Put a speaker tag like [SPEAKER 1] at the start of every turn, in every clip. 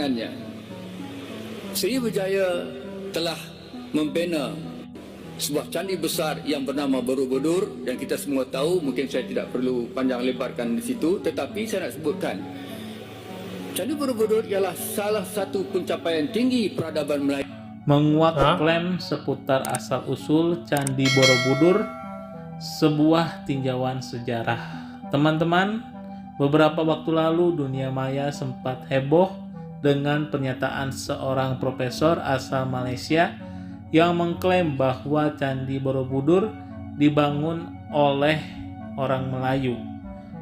[SPEAKER 1] kegemilangannya, Sriwijaya telah membina sebuah candi besar yang bernama Borobudur, dan kita semua tahu, mungkin saya tidak perlu panjang lebarkan di situ, tetapi saya nak sebutkan Candi Borobudur ialah salah satu pencapaian tinggi peradaban Melayu.
[SPEAKER 2] Menguak klaim seputar asal-usul Candi Borobudur, sebuah tinjauan sejarah. Teman-teman, beberapa waktu lalu dunia maya sempat heboh dengan pernyataan seorang profesor asal Malaysia yang mengklaim bahwa Candi Borobudur dibangun oleh orang Melayu.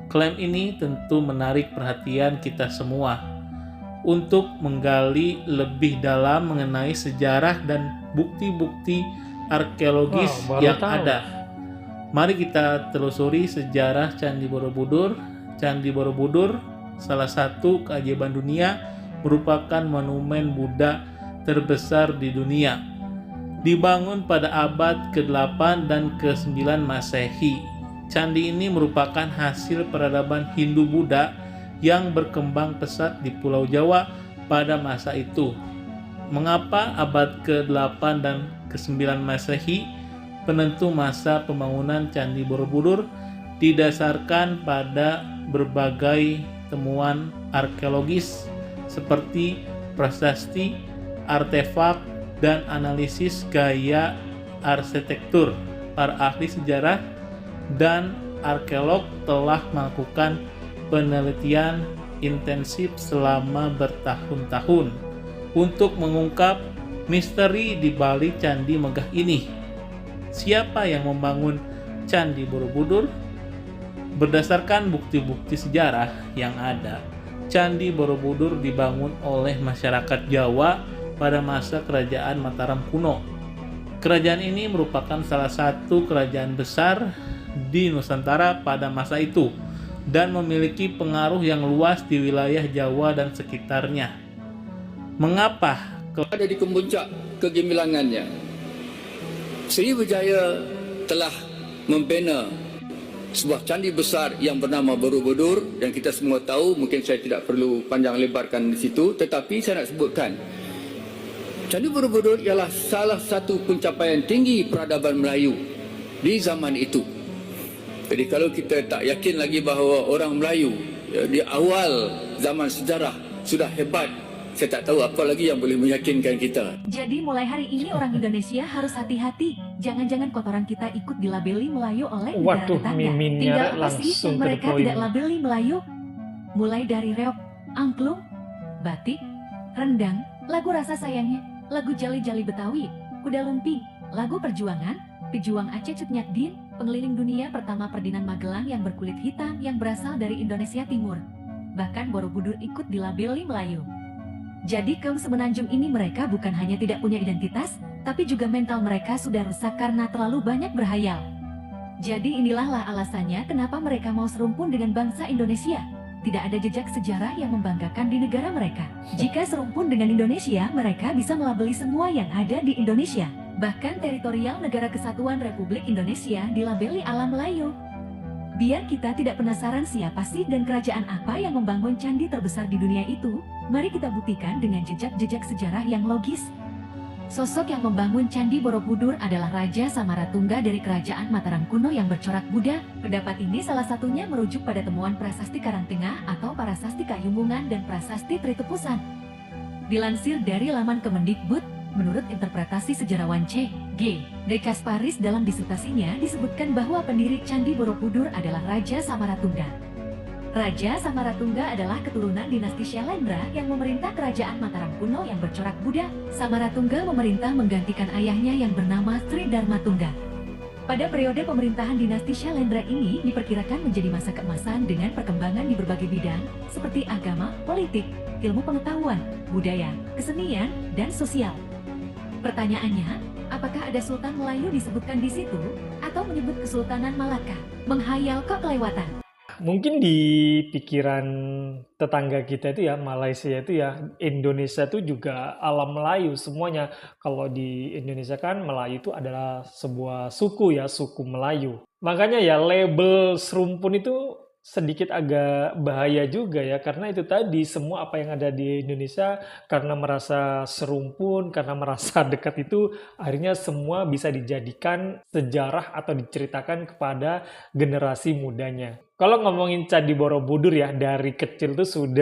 [SPEAKER 2] Klaim ini tentu menarik perhatian kita semua untuk menggali lebih dalam mengenai sejarah dan bukti-bukti arkeologis yang ada. Mari kita telusuri sejarah Candi Borobudur. Candi Borobudur, salah satu keajaiban dunia, merupakan monumen Buddha terbesar di dunia. Dibangun pada abad ke-8 dan ke-9 Masehi. Candi ini merupakan hasil peradaban Hindu-Buddha yang berkembang pesat di Pulau Jawa pada masa itu. Mengapa abad ke-8 dan ke-9 Masehi? Penentu masa pembangunan Candi Borobudur didasarkan pada berbagai temuan arkeologis seperti prasasti, artefak, dan analisis gaya arsitektur. Para ahli sejarah dan arkeolog telah melakukan penelitian intensif selama bertahun-tahun untuk mengungkap misteri di balik candi megah ini. Siapa yang membangun Candi Borobudur? Berdasarkan bukti-bukti sejarah yang ada, Candi Borobudur dibangun oleh masyarakat Jawa pada masa kerajaan Mataram kuno. Kerajaan ini merupakan salah satu kerajaan besar di Nusantara pada masa itu dan memiliki pengaruh yang luas di wilayah Jawa dan sekitarnya. Mengapa
[SPEAKER 1] ada di kemuncak kegemilangannya, Sriwijaya telah membina sebuah candi besar yang bernama Borobudur, dan kita semua tahu, mungkin saya tidak perlu panjang lebarkan di situ, tetapi saya nak sebutkan Candi Borobudur ialah salah satu pencapaian tinggi peradaban Melayu di zaman itu. Jadi kalau kita tak yakin lagi bahawa orang Melayu di awal zaman sejarah sudah hebat, saya tak tahu apa lagi yang boleh meyakinkan kita.
[SPEAKER 3] Jadi mulai hari ini orang Indonesia harus hati-hati. Jangan-jangan kotoran kita ikut dilabeli Melayu oleh negara tetangga. Tinggal apa sih yang mereka tidak labeli Melayu? Mulai dari reog, angklung, batik, rendang, lagu rasa sayangnya, lagu jali-jali Betawi, kuda lumping, lagu perjuangan, pejuang Aceh Cut Nyak Dien, pengeliling dunia pertama Ferdinand Magellan yang berkulit hitam yang berasal dari Indonesia Timur. Bahkan Borobudur ikut dilabeli Melayu. Jadi kaum semenanjung ini mereka bukan hanya tidak punya identitas, tapi juga mental mereka sudah rusak karena terlalu banyak berhayal. Jadi inilah alasannya kenapa mereka mau serumpun dengan bangsa Indonesia. Tidak ada jejak sejarah yang membanggakan di negara mereka. Jika serumpun dengan Indonesia, mereka bisa melabeli semua yang ada di Indonesia. Bahkan teritorial Negara Kesatuan Republik Indonesia dilabeli ala Melayu. Biar kita tidak penasaran siapa sih dan kerajaan apa yang membangun candi terbesar di dunia itu, mari kita buktikan dengan jejak-jejak sejarah yang logis. Sosok yang membangun Candi Borobudur adalah Raja Samaratungga dari Kerajaan Mataram kuno yang bercorak Buddha. Pendapat ini salah satunya merujuk pada temuan prasasti Karangtengah atau Prasasti Kahiyumungan dan Prasasti Tritepusan. Dilansir dari laman Kemendikbud, menurut interpretasi sejarawan C.G. De Kasparis dalam disertasinya disebutkan bahwa pendiri Candi Borobudur adalah Raja Samaratungga. Raja Samaratungga adalah keturunan dinasti Syailendra yang memerintah kerajaan Mataram kuno yang bercorak Buddha. Samaratungga memerintah menggantikan ayahnya yang bernama Sri Dharmatungga. Pada periode pemerintahan dinasti Syailendra ini diperkirakan menjadi masa keemasan dengan perkembangan di berbagai bidang seperti agama, politik, ilmu pengetahuan, budaya, kesenian, dan sosial. Pertanyaannya, apakah ada Sultan Melayu disebutkan di situ atau menyebut Kesultanan Malaka? Menghayal kok kelewatan.
[SPEAKER 4] Mungkin di pikiran tetangga kita itu ya, Malaysia itu ya, Indonesia itu juga alam Melayu semuanya. Kalau di Indonesia kan Melayu itu adalah sebuah suku ya, suku Melayu. Makanya ya label serumpun itu sedikit agak bahaya juga ya, karena itu tadi semua apa yang ada di Indonesia karena merasa serumpun, karena merasa dekat itu akhirnya semua bisa dijadikan sejarah atau diceritakan kepada generasi mudanya. Kalau ngomongin Candi Borobudur ya, dari kecil tuh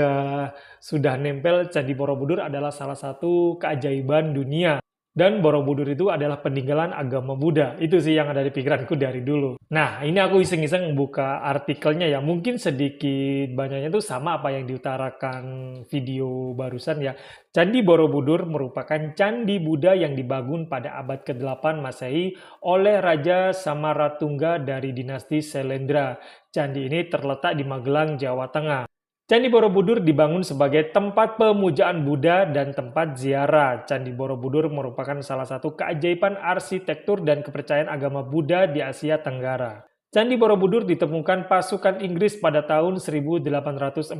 [SPEAKER 4] sudah nempel Candi Borobudur adalah salah satu keajaiban dunia. Dan Borobudur itu adalah peninggalan agama Buddha. Itu sih yang ada di pikiranku dari dulu. Nah, ini aku iseng-iseng buka artikelnya ya. Mungkin sedikit banyaknya itu sama apa yang diutarakan video barusan ya. Candi Borobudur merupakan candi Buddha yang dibangun pada abad ke-8 Masehi oleh Raja Samaratungga dari dinasti Selendra. Candi ini terletak di Magelang, Jawa Tengah. Candi Borobudur dibangun sebagai tempat pemujaan Buddha dan tempat ziarah. Candi Borobudur merupakan salah satu keajaiban arsitektur dan kepercayaan agama Buddha di Asia Tenggara. Candi Borobudur ditemukan pasukan Inggris pada tahun 1814.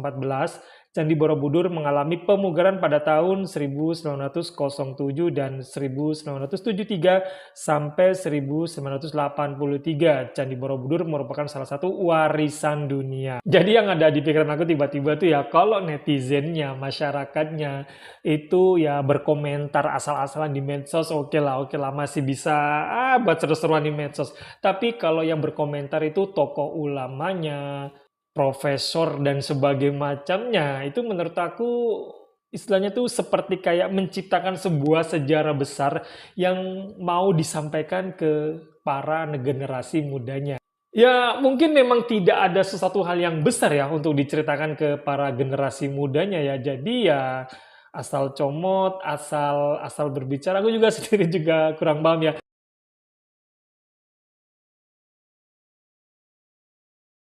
[SPEAKER 4] Candi Borobudur mengalami pemugaran pada tahun 1907 dan 1973 sampai 1983. Candi Borobudur merupakan salah satu warisan dunia. Jadi yang ada di pikiran aku tiba-tiba tuh ya, kalau netizennya, masyarakatnya itu ya berkomentar asal-asalan di medsos, oke lah masih bisa buat seru-seruan di medsos. Tapi kalau yang berkomentar itu tokoh ulamanya, profesor dan sebagainya macamnya, itu menurut aku istilahnya tuh seperti kayak menciptakan sebuah sejarah besar yang mau disampaikan ke para generasi mudanya. Ya mungkin memang tidak ada sesuatu hal yang besar ya untuk diceritakan ke para generasi mudanya ya. Jadi ya asal comot, asal berbicara. Aku juga sendiri juga kurang paham ya.